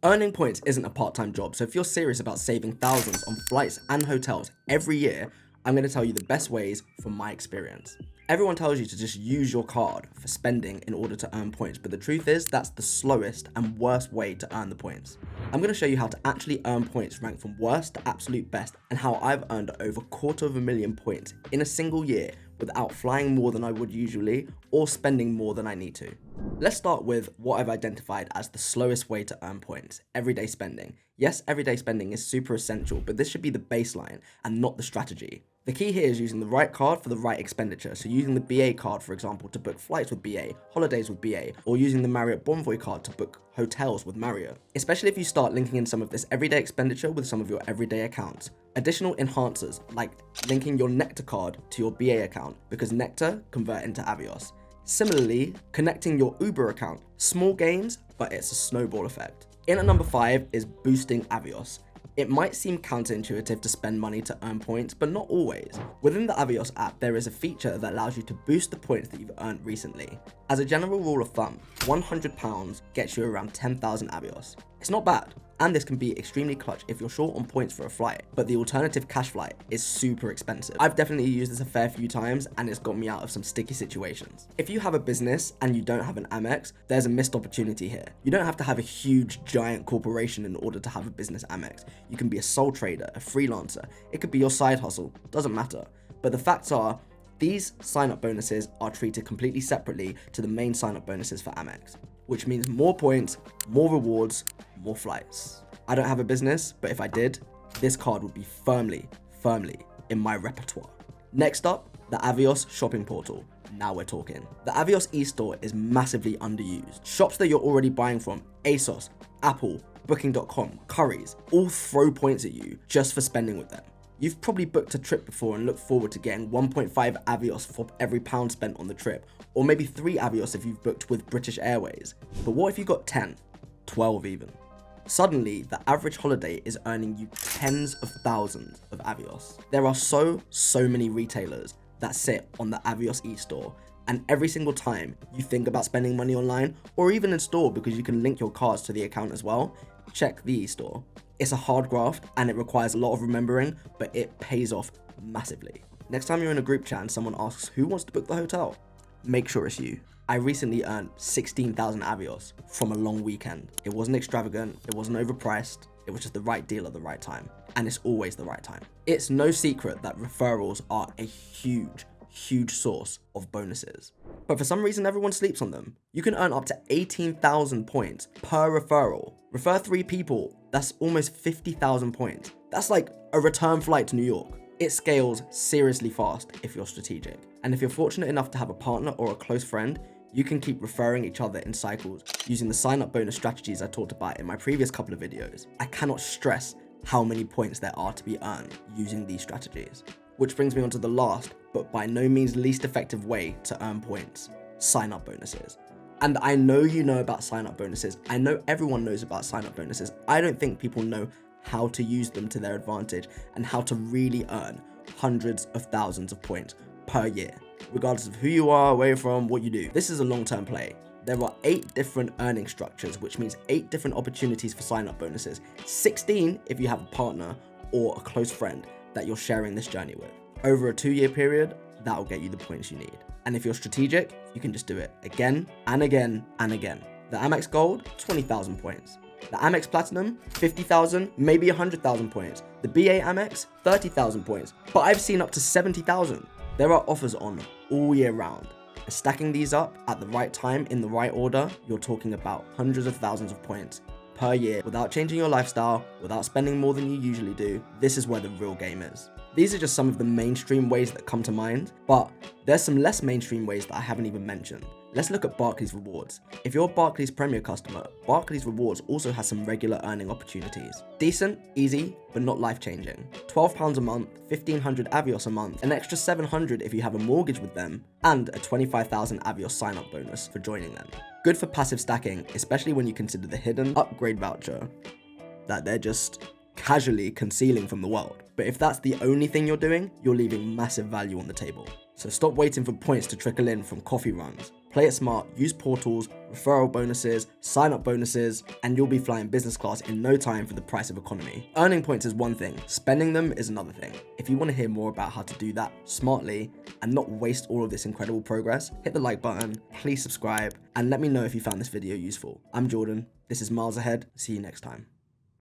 Earning points isn't a part-time job, so if you're serious about saving thousands on flights and hotels every year, I'm going to tell you the best ways from my experience. Everyone tells you to just use your card for spending in order to earn points, but the truth is that's the slowest and worst way to earn the points. I'm going to show you how to actually earn points ranked from worst to absolute best and how I've earned over 250,000 points in a single year without flying more than I would usually or spending more than I need to. Let's start with what I've identified as the slowest way to earn points: everyday spending. Yes, everyday spending is super essential, but this should be the baseline and not the strategy. The key here is using the right card for the right expenditure. So using the BA card, for example, to book flights with BA, holidays with BA, or using the Marriott Bonvoy card to book hotels with Marriott. Especially if you start linking in some of this everyday expenditure with some of your everyday accounts. Additional enhancers, like linking your Nectar card to your BA account, because Nectar convert into Avios. Similarly, connecting your Uber account. Small gains, but it's a snowball effect. In at number 5 is boosting Avios. It might seem counterintuitive to spend money to earn points, but not always. Within the Avios app, there is a feature that allows you to boost the points that you've earned recently. As a general rule of thumb, £100 gets you around 10,000 Avios. It's not bad, and this can be extremely clutch if you're short on points for a flight, but the alternative cash flight is super expensive. I've definitely used this a fair few times, and it's got me out of some sticky situations. If you have a business and you don't have an Amex, there's a missed opportunity here. You don't have to have a huge, giant corporation in order to have a business Amex. You can be a sole trader, a freelancer. It could be your side hustle, doesn't matter. But the facts are, these sign-up bonuses are treated completely separately to the main sign-up bonuses for Amex, which means more points, more rewards, more flights. I don't have a business, but if I did, this card would be firmly in my repertoire. Next up, the Avios shopping portal. Now we're talking. The Avios e-store is massively underused. Shops that you're already buying from, ASOS, Apple, Booking.com, Currys, all throw points at you just for spending with them. You've probably booked a trip before and looked forward to getting 1.5 Avios for every pound spent on the trip, or maybe 3 Avios if you've booked with British Airways. But what if you got 10, 12 even? Suddenly, the average holiday is earning you tens of thousands of Avios. There are so many retailers that sit on the Avios e-store, and every single time you think about spending money online, or even in store because you can link your cards to the account as well, check the e-store. It's a hard graft and it requires a lot of remembering, but it pays off massively. Next time you're in a group chat and someone asks who wants to book the hotel, make sure it's you. I recently earned 16,000 Avios from a long weekend. It wasn't extravagant, it wasn't overpriced, it was just the right deal at the right time. And it's always the right time. It's no secret that referrals are a huge source of bonuses. But for some reason, everyone sleeps on them. You can earn up to 18,000 points per referral. Refer 3 people, that's almost 50,000 points. That's like a return flight to New York. It scales seriously fast if you're strategic. And if you're fortunate enough to have a partner or a close friend, you can keep referring each other in cycles using the sign-up bonus strategies I talked about in my previous couple of videos. I cannot stress how many points there are to be earned using these strategies. Which brings me on to the last, but by no means least effective way to earn points: sign-up bonuses. And I know you know about sign-up bonuses. I know everyone knows about sign-up bonuses. I don't think people know how to use them to their advantage and how to really earn hundreds of thousands of points per year, regardless of who you are, where you're from, what you do. This is a long-term play. There are 8 different earning structures, which means 8 different opportunities for sign-up bonuses. 16 if you have a partner or a close friend that you're sharing this journey with. Over a 2-year period, that'll get you the points you need. And if you're strategic, you can just do it again and again and again. The Amex Gold, 20,000 points. The Amex Platinum, 50,000, maybe 100,000 points. The BA Amex, 30,000 points. But I've seen up to 70,000. There are offers on all year round. And stacking these up at the right time in the right order, you're talking about hundreds of thousands of points per year without changing your lifestyle, without spending more than you usually do. This is where the real game is. These are just some of the mainstream ways that come to mind, but there's some less mainstream ways that I haven't even mentioned. Let's look at Barclays Rewards. If you're a Barclays Premier customer, Barclays Rewards also has some regular earning opportunities. Decent, easy, but not life-changing. £12 a month, 1,500 Avios a month, an extra 700 if you have a mortgage with them, and a 25,000 Avios sign-up bonus for joining them. Good for passive stacking, especially when you consider the hidden upgrade voucher that they're just casually concealing from the world. But if that's the only thing you're doing, you're leaving massive value on the table. So stop waiting for points to trickle in from coffee runs, Play it smart, use portals, referral bonuses, sign-up bonuses, and you'll be flying business class in no time for the price of economy. Earning points is one thing, spending them is another thing. If you want to hear more about how to do that smartly and not waste all of this incredible progress, hit the like button, please subscribe, and let me know if you found this video useful. I'm Jordan, this is Miles Ahead, see you next time.